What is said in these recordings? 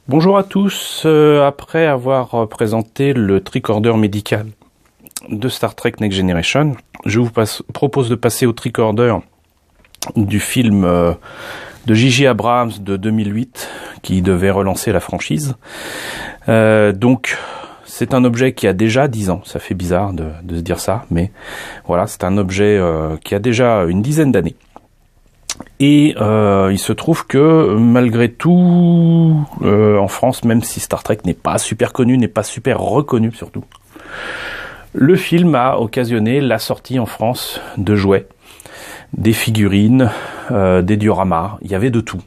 Bonjour à tous, après avoir présenté le tricorder médical de Star Trek Next Generation, je vous propose de passer au tricorder du film de J.J. Abrams de 2008 qui devait relancer la franchise. Donc c'est un objet qui a déjà 10 ans, ça fait bizarre de se dire ça, mais voilà, c'est un objet qui a déjà une dizaine d'années. Et il se trouve que malgré tout, en France, même si Star Trek n'est pas super connu, n'est pas super reconnu surtout, le film a occasionné la sortie en France de jouets, des figurines, des dioramas, il y avait de tout.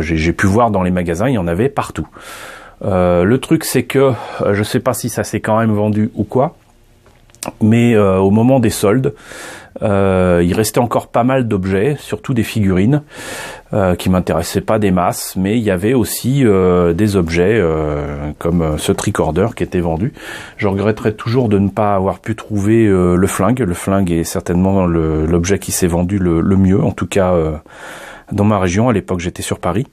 J'ai pu voir dans les magasins, il y en avait partout. Le truc c'est que, je sais pas si ça s'est quand même vendu ou quoi, mais au moment des soldes, il restait encore pas mal d'objets, surtout des figurines, qui m'intéressaient pas des masses, mais il y avait aussi des objets comme ce tricorder qui était vendu. Je regretterais toujours de ne pas avoir pu trouver le flingue. Le flingue est certainement l'objet qui s'est vendu le mieux, en tout cas dans ma région. À l'époque, j'étais sur Paris.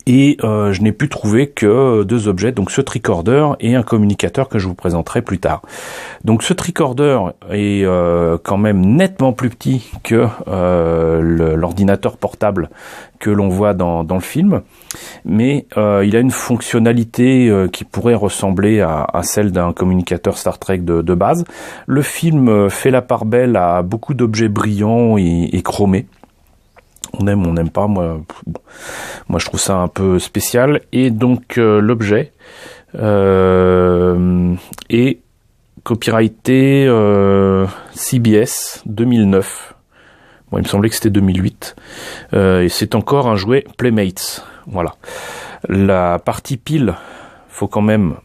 Et je n'ai pu trouver que deux objets, donc ce tricorder et un communicateur que je vous présenterai plus tard. Donc ce tricorder est quand même nettement plus petit que l'ordinateur portable que l'on voit dans le film, mais il a une fonctionnalité qui pourrait ressembler à celle d'un communicateur Star Trek de base. Le film fait la part belle à beaucoup d'objets brillants et chromés. On aime, on n'aime pas, moi je trouve ça un peu spécial. Et donc l'objet est copyrighté CBS 2009. Bon, il me semblait que c'était 2008. Et c'est encore un jouet Playmates. Voilà. La partie pile, faut quand même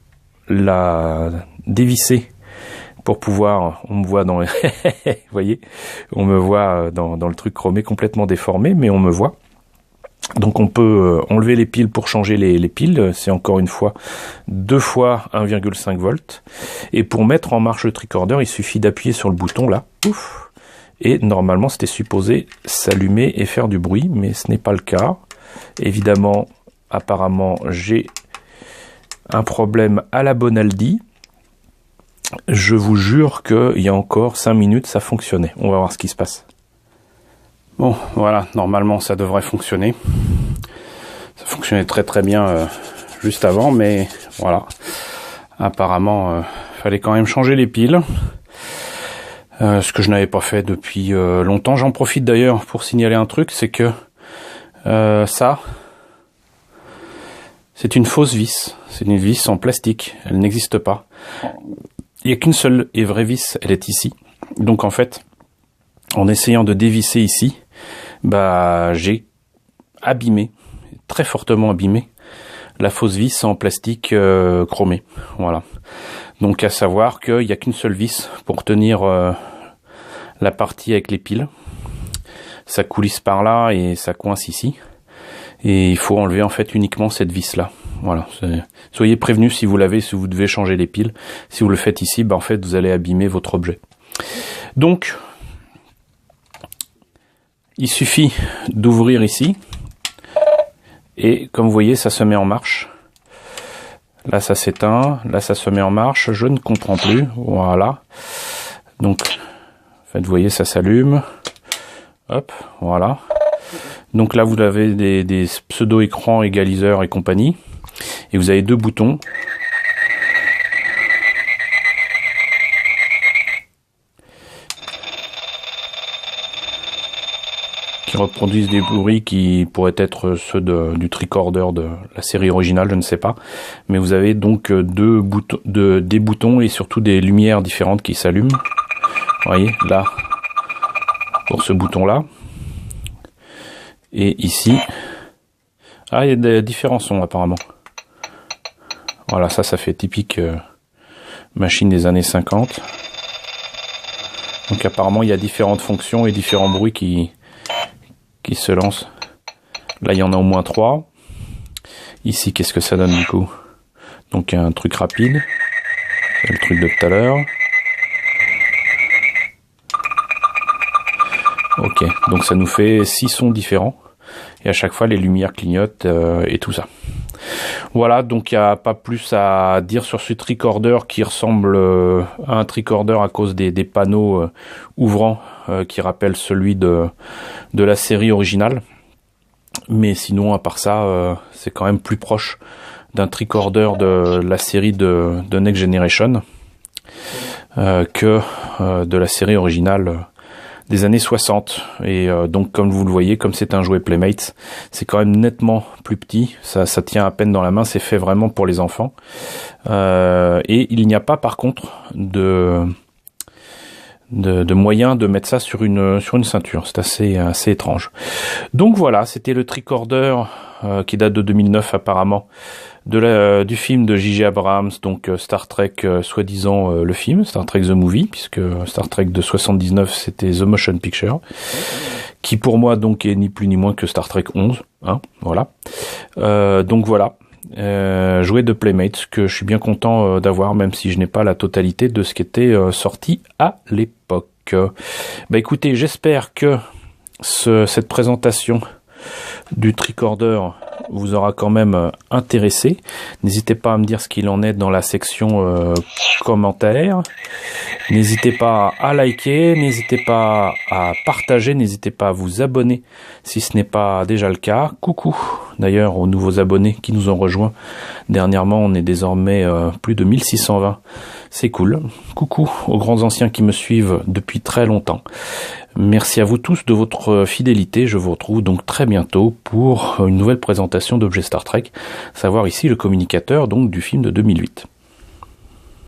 la dévisser pour pouvoir, on me voit dans, vous voyez, on me voit dans le truc chromé complètement déformé, mais on me voit. Donc on peut enlever les piles pour changer les piles, c'est encore une fois 2 fois 1,5 volts. Et pour mettre en marche le tricorder, il suffit d'appuyer sur le bouton là, ouf, et normalement c'était supposé s'allumer et faire du bruit, mais ce n'est pas le cas. Évidemment, apparemment, j'ai un problème à la Bonaldi. Je vous jure qu'il y a encore 5 minutes, ça fonctionnait. On va voir ce qui se passe. Bon, voilà, normalement ça devrait fonctionner. Ça fonctionnait très très bien juste avant, mais voilà. Apparemment, fallait quand même changer les piles. Ce que je n'avais pas fait depuis longtemps. J'en profite d'ailleurs pour signaler un truc, c'est que ça, c'est une fausse vis. C'est une vis en plastique, elle n'existe pas. Il n'y a qu'une seule et vraie vis, elle est ici. Donc en fait, en essayant de dévisser ici, bah j'ai abîmé, très fortement abîmé, la fausse vis en plastique chromé. Voilà. Donc à savoir qu'il n'y a qu'une seule vis pour tenir la partie avec les piles. Ça coulisse par là et ça coince ici. Et il faut enlever en fait uniquement cette vis là. Voilà, soyez prévenus si vous l'avez, si vous devez changer les piles. Si vous le faites ici, bah en fait vous allez abîmer votre objet. Donc, il suffit d'ouvrir ici. Et comme vous voyez, ça se met en marche. Là ça s'éteint, là ça se met en marche. Je ne comprends plus. Voilà. Donc, en fait, vous voyez, ça s'allume. Hop, voilà. Donc là vous avez des pseudo-écrans égaliseurs et compagnie. Et vous avez deux boutons. Qui reproduisent des bruits qui pourraient être ceux du tricorder de la série originale, je ne sais pas. Mais vous avez donc des boutons et surtout des lumières différentes qui s'allument. Vous voyez, là, pour ce bouton-là. Et ici. Ah, il y a des différents sons apparemment. Voilà, ça fait typique machine des années 50. Donc apparemment, il y a différentes fonctions et différents bruits qui se lancent. Là, il y en a au moins 3. Ici, qu'est-ce que ça donne du coup? Donc un truc rapide. C'est le truc de tout à l'heure. Ok, donc ça nous fait 6 sons différents. Et à chaque fois, les lumières clignotent et tout ça. Voilà, donc il n'y a pas plus à dire sur ce tricorder qui ressemble à un tricorder à cause des panneaux ouvrants qui rappellent celui de la série originale. Mais sinon, à part ça, c'est quand même plus proche d'un tricorder de la série de Next Generation que de la série originale des années 60. Et donc, comme vous le voyez, comme c'est un jouet Playmates, c'est quand même nettement plus petit. Ça tient à peine dans la main. C'est fait vraiment pour les enfants. Et il n'y a pas, par contre, de moyen de mettre ça sur une ceinture. C'est assez étrange. Donc voilà, c'était le tricorder qui date de 2009 apparemment, du film de J.J. Abrams, donc Star Trek, soi-disant le film, Star Trek The Movie, puisque Star Trek de 79 c'était The Motion Picture, qui pour moi donc est ni plus ni moins que Star Trek 11, hein, voilà. Donc voilà, jouet de Playmates que je suis bien content d'avoir, même si je n'ai pas la totalité de ce qui était sorti à l'époque. Bah écoutez, j'espère que cette présentation du tricorder vous aura quand même intéressé. N'hésitez pas à me dire ce qu'il en est dans la section commentaires. N'hésitez pas à liker, n'hésitez pas à partager, n'hésitez pas à vous abonner si ce n'est pas déjà le cas. Coucou d'ailleurs aux nouveaux abonnés qui nous ont rejoints dernièrement, on est désormais plus de 1620. C'est cool. Coucou aux grands anciens qui me suivent depuis très longtemps. Merci à vous tous de votre fidélité. Je vous retrouve donc très bientôt pour une nouvelle présentation d'objets Star Trek, savoir ici le communicateur donc du film de 2008.